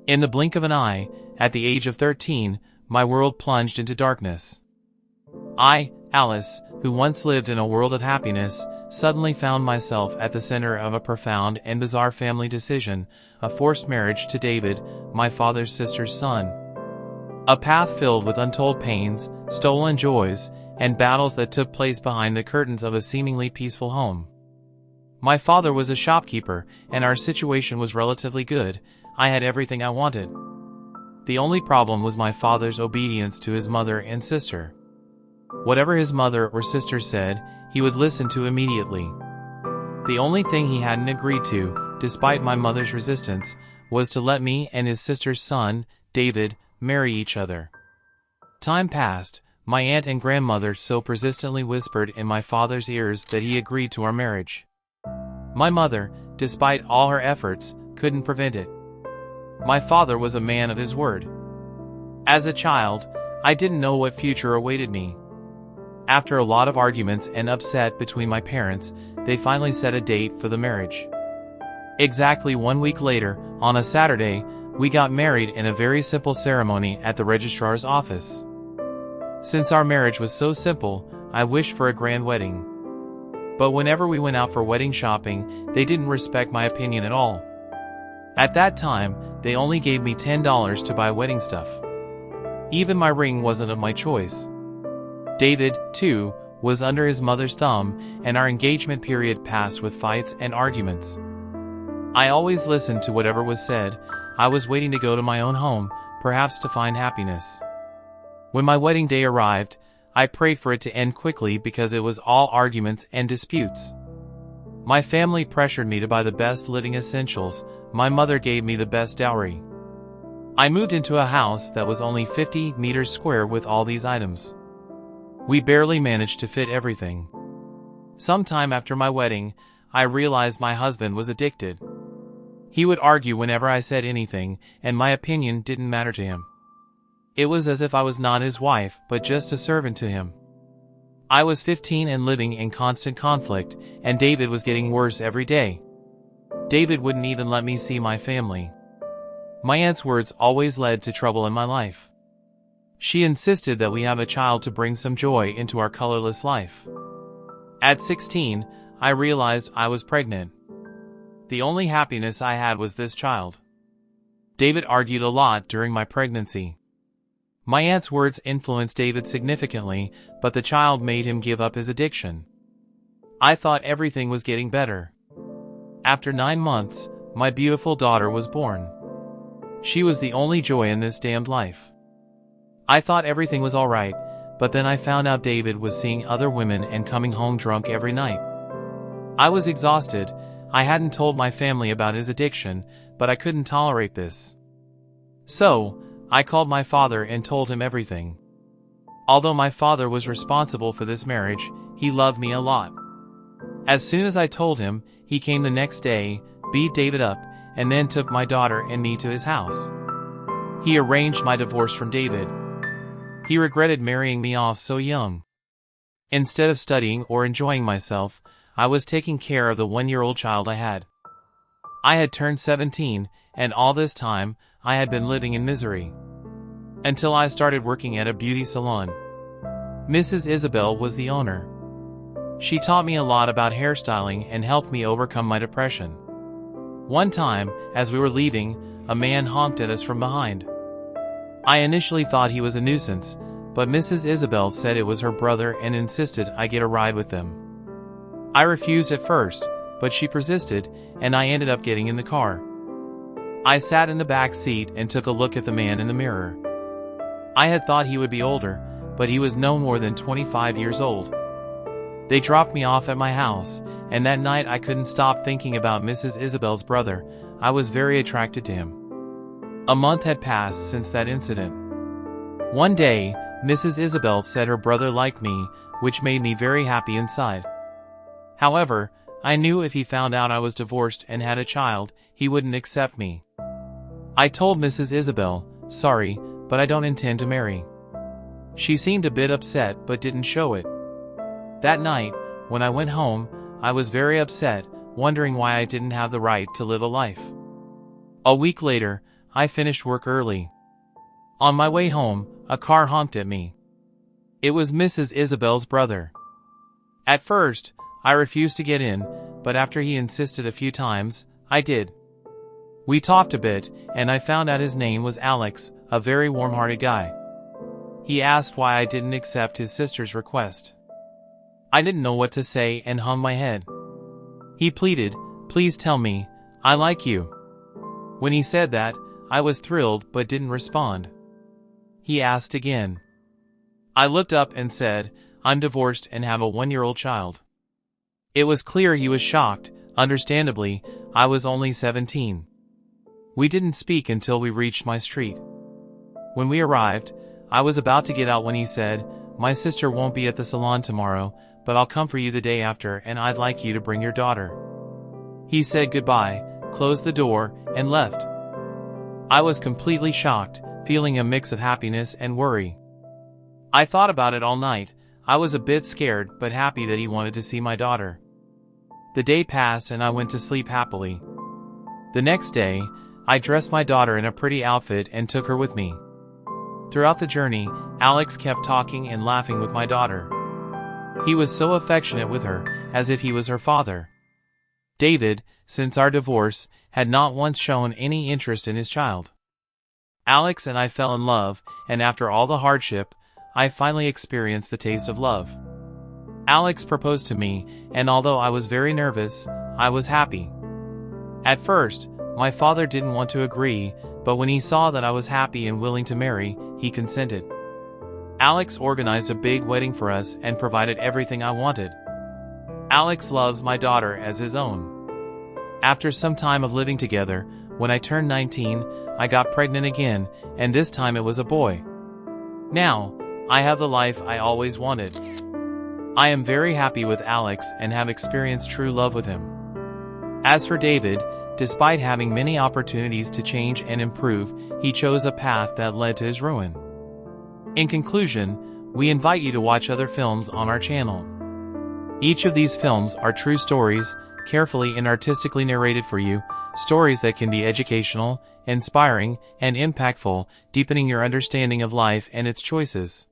In the blink of an eye, at the age of 13, my world plunged into darkness. I, Alice, who once lived in a world of happiness, suddenly found myself at the center of a profound and bizarre family decision, a forced marriage to David, my father's sister's son. A path filled with untold pains, stolen joys, and battles that took place behind the curtains of a seemingly peaceful home. My father was a shopkeeper, and our situation was relatively good. I had everything I wanted. The only problem was my father's obedience to his mother and sister. Whatever his mother or sister said, he would listen to immediately. The only thing he hadn't agreed to, despite my mother's resistance, was to let me and his sister's son, David, marry each other. Time passed. My aunt and grandmother so persistently whispered in my father's ears that he agreed to our marriage. My mother, despite all her efforts, couldn't prevent it. My father was a man of his word. As a child, I didn't know what future awaited me. After a lot of arguments and upset between my parents, they finally set a date for the marriage. Exactly 1 week later, on a Saturday, we got married in a very simple ceremony at the registrar's office. Since our marriage was so simple, I wished for a grand wedding. But whenever we went out for wedding shopping, they didn't respect my opinion at all. At that time, they only gave me $10 to buy wedding stuff. Even my ring wasn't of my choice. David, too, was under his mother's thumb, and our engagement period passed with fights and arguments. I always listened to whatever was said. I was waiting to go to my own home, perhaps to find happiness. When my wedding day arrived, I prayed for it to end quickly because it was all arguments and disputes. My family pressured me to buy the best living essentials. My mother gave me the best dowry. I moved into a house that was only 50 meters square with all these items. We barely managed to fit everything. Sometime after my wedding, I realized my husband was addicted. He would argue whenever I said anything, and my opinion didn't matter to him. It was as if I was not his wife, but just a servant to him. I was 15 and living in constant conflict, and David was getting worse every day. David wouldn't even let me see my family. My aunt's words always led to trouble in my life. She insisted that we have a child to bring some joy into our colorless life. At 16, I realized I was pregnant. The only happiness I had was this child. David argued a lot during my pregnancy. My aunt's words influenced David significantly, but the child made him give up his addiction. I thought everything was getting better. After 9 months, my beautiful daughter was born. She was the only joy in this damned life. I thought everything was alright, but then I found out David was seeing other women and coming home drunk every night. I was exhausted. I hadn't told my family about his addiction, but I couldn't tolerate this. So, I called my father and told him everything. Although my father was responsible for this marriage, he loved me a lot. As soon as I told him, he came the next day, beat David up, and then took my daughter and me to his house. He arranged my divorce from David. He regretted marrying me off so young. Instead of studying or enjoying myself, I was taking care of the 1-year-old child I had. I had turned 17, and all this time, I had been living in misery. Until I started working at a beauty salon. Mrs. Isabel was the owner. She taught me a lot about hairstyling and helped me overcome my depression. One time, as we were leaving, a man honked at us from behind. I initially thought he was a nuisance, but Mrs. Isabel said it was her brother and insisted I get a ride with them. I refused at first, but she persisted, and I ended up getting in the car. I sat in the back seat and took a look at the man in the mirror. I had thought he would be older, but he was no more than 25 years old. They dropped me off at my house, and that night I couldn't stop thinking about Mrs. Isabel's brother. I was very attracted to him. A month had passed since that incident. One day, Mrs. Isabel said her brother liked me, which made me very happy inside. However, I knew if he found out I was divorced and had a child, he wouldn't accept me. I told Mrs. Isabel, "Sorry, but I don't intend to marry." She seemed a bit upset but didn't show it. That night, when I went home, I was very upset, wondering why I didn't have the right to live a life. A week later, I finished work early. On my way home, a car honked at me. It was Mrs. Isabel's brother. At first, I refused to get in, but after he insisted a few times, I did. We talked a bit, and I found out his name was Alex, a very warm-hearted guy. He asked why I didn't accept his sister's request. I didn't know what to say and hung my head. He pleaded, "Please tell me, I like you." When he said that, I was thrilled but didn't respond. He asked again. I looked up and said, "I'm divorced and have a 1-year-old child." It was clear he was shocked. Understandably, I was only 17. We didn't speak until we reached my street. When we arrived, I was about to get out when he said, "My sister won't be at the salon tomorrow, but I'll come for you the day after and I'd like you to bring your daughter." He said goodbye, closed the door, and left. I was completely shocked, feeling a mix of happiness and worry. I thought about it all night. I was a bit scared but happy that he wanted to see my daughter. The day passed and I went to sleep happily. The next day, I dressed my daughter in a pretty outfit and took her with me. Throughout the journey, Alex kept talking and laughing with my daughter. He was so affectionate with her, as if he was her father. David, since our divorce, had not once shown any interest in his child. Alex and I fell in love, and after all the hardship, I finally experienced the taste of love. Alex proposed to me, and although I was very nervous, I was happy. At first, my father didn't want to agree, but when he saw that I was happy and willing to marry, he consented. Alex organized a big wedding for us and provided everything I wanted. Alex loves my daughter as his own. After some time of living together, when I turned 19, I got pregnant again, and this time it was a boy. Now, I have the life I always wanted. I am very happy with Alex and have experienced true love with him. As for David, despite having many opportunities to change and improve, he chose a path that led to his ruin. In conclusion, we invite you to watch other films on our channel. Each of these films are true stories, carefully and artistically narrated for you, stories that can be educational, inspiring, and impactful, deepening your understanding of life and its choices.